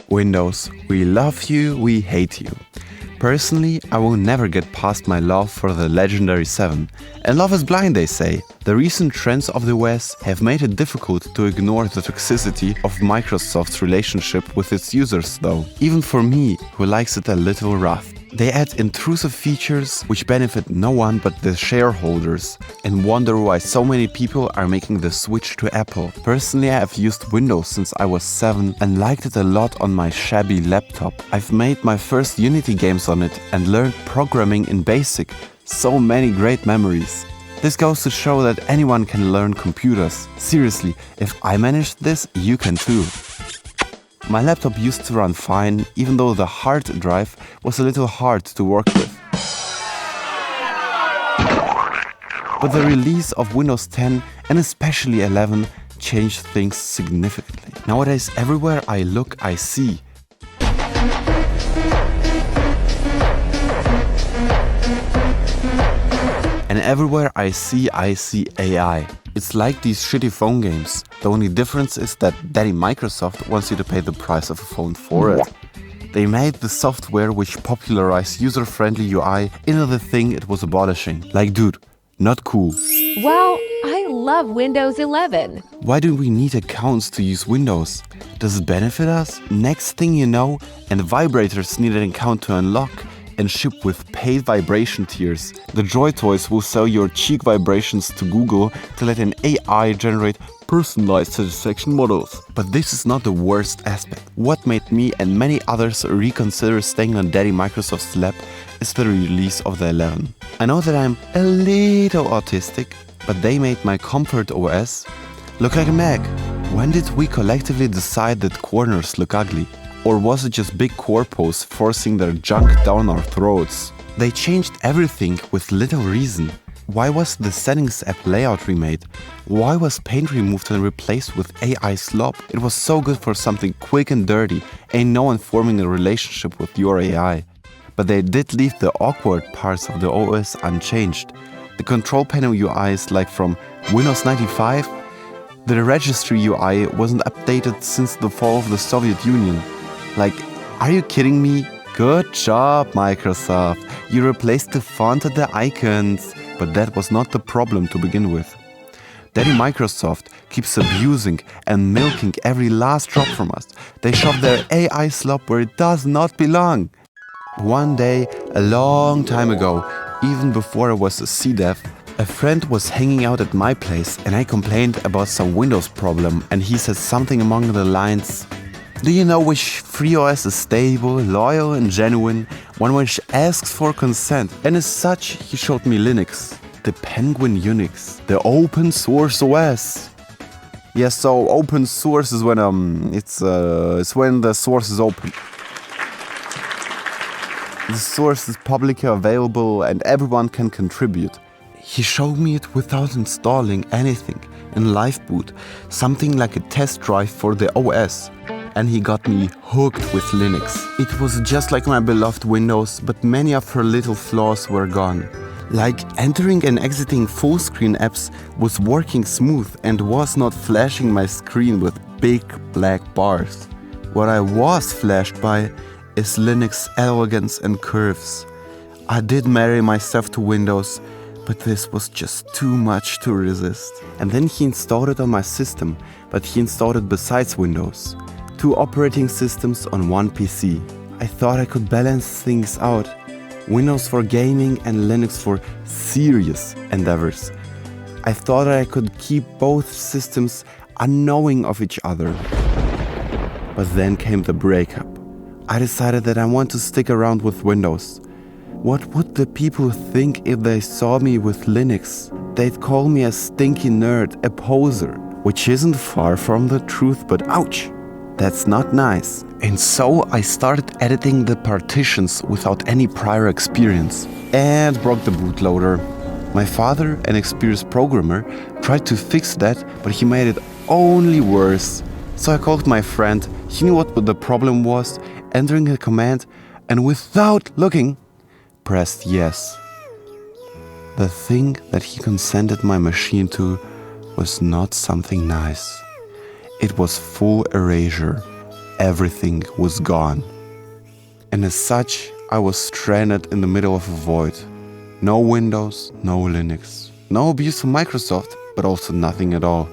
Windows, we love you, we hate you. Personally, I will never get past my love for the legendary 7. And love is blind, they say. The recent trends of the OS have made it difficult to ignore the toxicity of Microsoft's relationship with its users though, even for me, who likes it a little rough. They add intrusive features which benefit no one but the shareholders, and wonder why so many people are making the switch to Apple. Personally, I have used Windows since I was 7 and liked it a lot on my shabby laptop. I've made my first Unity games on it and learned programming in BASIC. So many great memories. This goes to show that anyone can learn computers. Seriously, if I managed this, you can too. My laptop used to run fine, even though the hard drive was a little hard to work with. But the release of Windows 10 and especially 11 changed things significantly. Nowadays, everywhere I look, I see. And everywhere I see AI. It's like these shitty phone games. The only difference is that Daddy Microsoft wants you to pay the price of a phone for it. They made the software which popularized user-friendly UI into the thing it was abolishing. Like, dude, not cool. Well, I love Windows 11. Why do we need accounts to use Windows? Does it benefit us? Next thing you know, and vibrators need an account to unlock and ship with paid vibration tiers. The Joy Toys will sell your cheek vibrations to Google to let an AI generate personalized satisfaction models. But this is not the worst aspect. What made me and many others reconsider staying on Daddy Microsoft's lap is the release of the 11. I know that I'm a little autistic, but they made my comfort OS look like a Mac. When did we collectively decide that corners look ugly? Or was it just big corpos forcing their junk down our throats? They changed everything with little reason. Why was the settings app layout remade? Why was paint removed and replaced with AI slop? It was so good for something quick and dirty, ain't no one forming a relationship with your AI. But they did leave the awkward parts of the OS unchanged. The control panel UI is like from Windows 95. The registry UI wasn't updated since the fall of the Soviet Union. Like, are you kidding me? Good job, Microsoft. You replaced the font and the icons. But that was not the problem to begin with. Daddy Microsoft keeps abusing and milking every last drop from us. They shove their AI slop where it does not belong. One day, a long time ago, even before I was a cdev, a friend was hanging out at my place and I complained about some Windows problem and he said something along the lines, "Do you know which FreeOS is stable, loyal and genuine, one which asks for consent?" And as such, he showed me Linux, the Penguin Unix, the open source OS. Yes, so open source is when it's when the source is open. The source is publicly available and everyone can contribute. He showed me it without installing anything in live boot, something like a test drive for the OS. And he got me hooked with Linux. It was just like my beloved Windows, but many of her little flaws were gone. Like entering and exiting full screen apps was working smooth and was not flashing my screen with big black bars. What I was flashed by is Linux elegance and curves. I did marry myself to Windows, but this was just too much to resist. And then he installed it on my system, but he installed it besides Windows. 2 operating systems on one PC. I thought I could balance things out. Windows for gaming and Linux for serious endeavors. I thought I could keep both systems unknowing of each other. But then came the breakup. I decided that I want to stick around with Windows. What would the people think if they saw me with Linux? They'd call me a stinky nerd, a poser, which isn't far from the truth, but ouch! That's not nice. And so I started editing the partitions without any prior experience and broke the bootloader. My father, an experienced programmer, tried to fix that, but he made it only worse. So I called my friend, he knew what the problem was, entering a command, and without looking, pressed yes. The thing that he consented my machine to was not something nice. It was full erasure, everything was gone. And as such, I was stranded in the middle of a void. No Windows, no Linux. No abuse from Microsoft, but also nothing at all.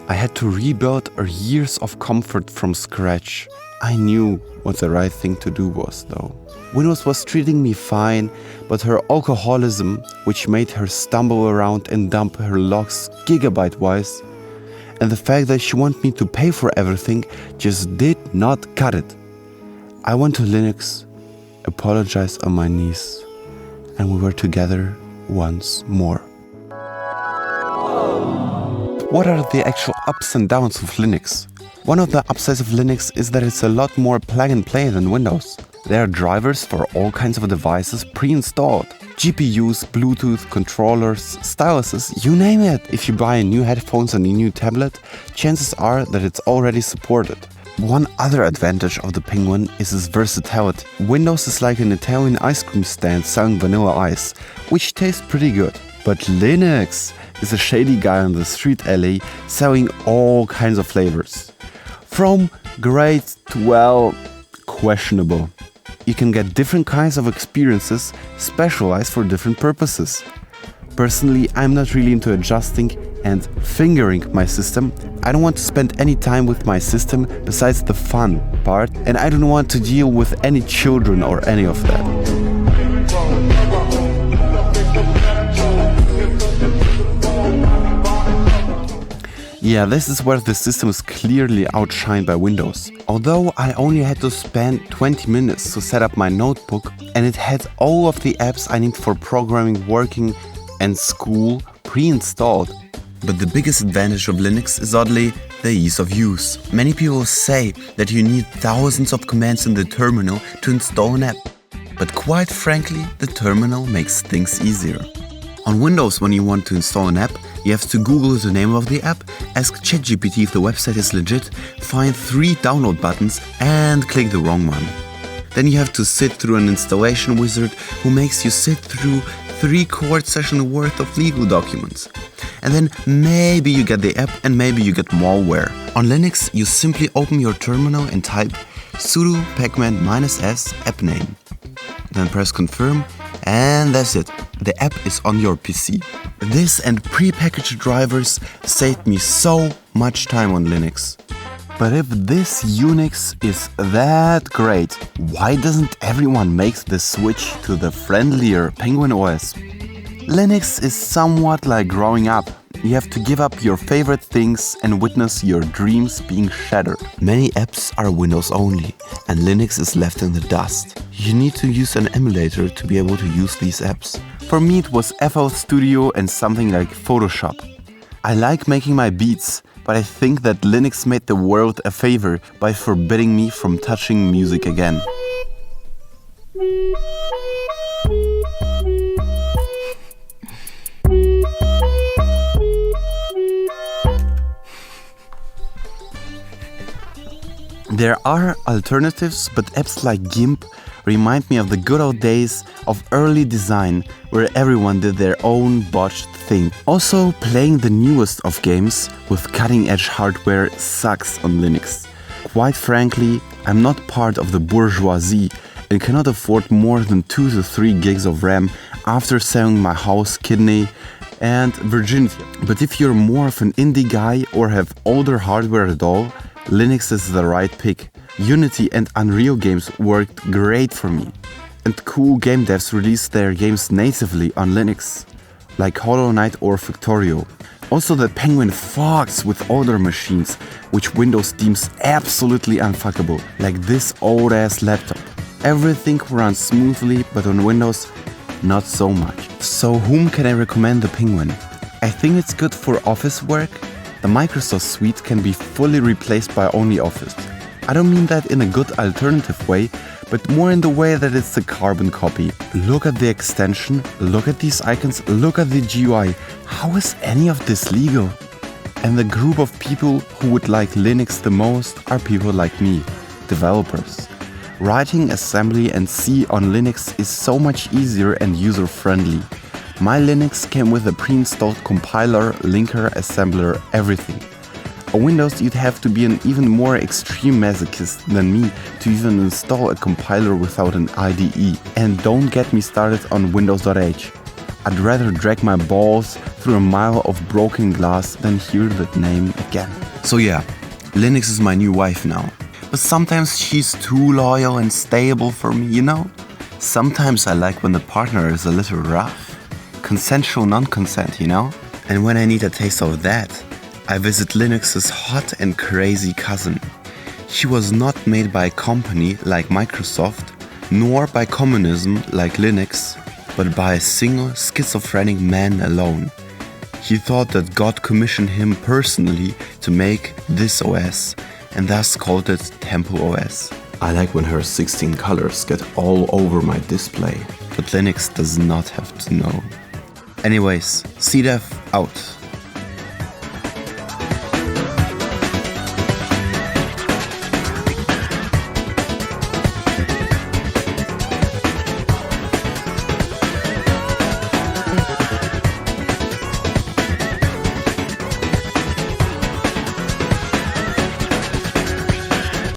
I had to rebuild years of comfort from scratch. I knew what the right thing to do was, though. Windows was treating me fine, but her alcoholism, which made her stumble around and dump her logs gigabyte-wise, and the fact that she wanted me to pay for everything just did not cut it. I went to Linux, apologized on my knees, and we were together once more. What are the actual ups and downs of Linux? One of the upsides of Linux is that it's a lot more plug and play than Windows. There are drivers for all kinds of devices pre-installed. GPUs, Bluetooth, controllers, styluses, you name it. If you buy new headphones and a new tablet, chances are that it's already supported. One other advantage of the Penguin is its versatility. Windows is like an Italian ice cream stand selling vanilla ice, which tastes pretty good. But Linux is a shady guy on the street alley selling all kinds of flavors. From great to, well, questionable. You can get different kinds of experiences specialized for different purposes. Personally, I'm not really into adjusting and fingering my system. I don't want to spend any time with my system besides the fun part, and I don't want to deal with any children or any of that. Yeah, this is where the system is clearly outshined by Windows. Although I only had to spend 20 minutes to set up my notebook, and it had all of the apps I need for programming, working and school pre-installed. But the biggest advantage of Linux is oddly the ease of use. Many people say that you need thousands of commands in the terminal to install an app. But quite frankly, the terminal makes things easier. On Windows, when you want to install an app, you have to Google the name of the app, ask ChatGPT if the website is legit, find 3 download buttons and click the wrong one. Then you have to sit through an installation wizard who makes you sit through 3 court sessions worth of legal documents. And then maybe you get the app and maybe you get malware. On Linux, you simply open your terminal and type sudo pacman-s app name. Then press confirm, and that's it. The app is on your PC. This and pre-packaged drivers saved me so much time on Linux. But if this Unix is that great, why doesn't everyone make the switch to the friendlier penguinOS? Linux is somewhat like growing up. You have to give up your favorite things and witness your dreams being shattered. Many apps are Windows only, and Linux is left in the dust. You need to use an emulator to be able to use these apps. For me it was FL Studio and something like Photoshop. I like making my beats, but I think that Linux made the world a favor by forbidding me from touching music again. There are alternatives, but apps like GIMP remind me of the good old days of early design where everyone did their own botched thing. Also, playing the newest of games with cutting-edge hardware sucks on Linux. Quite frankly, I'm not part of the bourgeoisie and cannot afford more than 2 to 3 gigs of RAM after selling my house, kidney and virginity. But if you're more of an indie guy or have older hardware at all, Linux is the right pick. Unity and Unreal games worked great for me. And cool game devs released their games natively on Linux, like Hollow Knight or Factorio. Also, the Penguin fucks with older machines, which Windows deems absolutely unfuckable, like this old ass laptop. Everything runs smoothly, but on Windows, not so much. So whom can I recommend the Penguin? I think it's good for office work. The Microsoft suite can be fully replaced by only Office. I don't mean that in a good alternative way, but more in the way that it's a carbon copy. Look at the extension, look at these icons, look at the GUI. How is any of this legal? And the group of people who would like Linux the most are people like me, developers. Writing assembly and C on Linux is so much easier and user-friendly. My Linux came with a pre-installed compiler, linker, assembler, everything. On Windows, you'd have to be an even more extreme masochist than me to even install a compiler without an IDE. And don't get me started on Windows.h. I'd rather drag my balls through a mile of broken glass than hear that name again. So yeah, Linux is my new wife now. But sometimes she's too loyal and stable for me, you know? Sometimes I like when the partner is a little rough. Consensual non-consent, you know? And when I need a taste of that, I visit Linux's hot and crazy cousin. She was not made by a company like Microsoft, nor by communism like Linux, but by a single schizophrenic man alone. He thought that God commissioned him personally to make this OS, and thus called it templeOS. I like when her 16 colors get all over my display, but Linux does not have to know. Anyways, cdev out.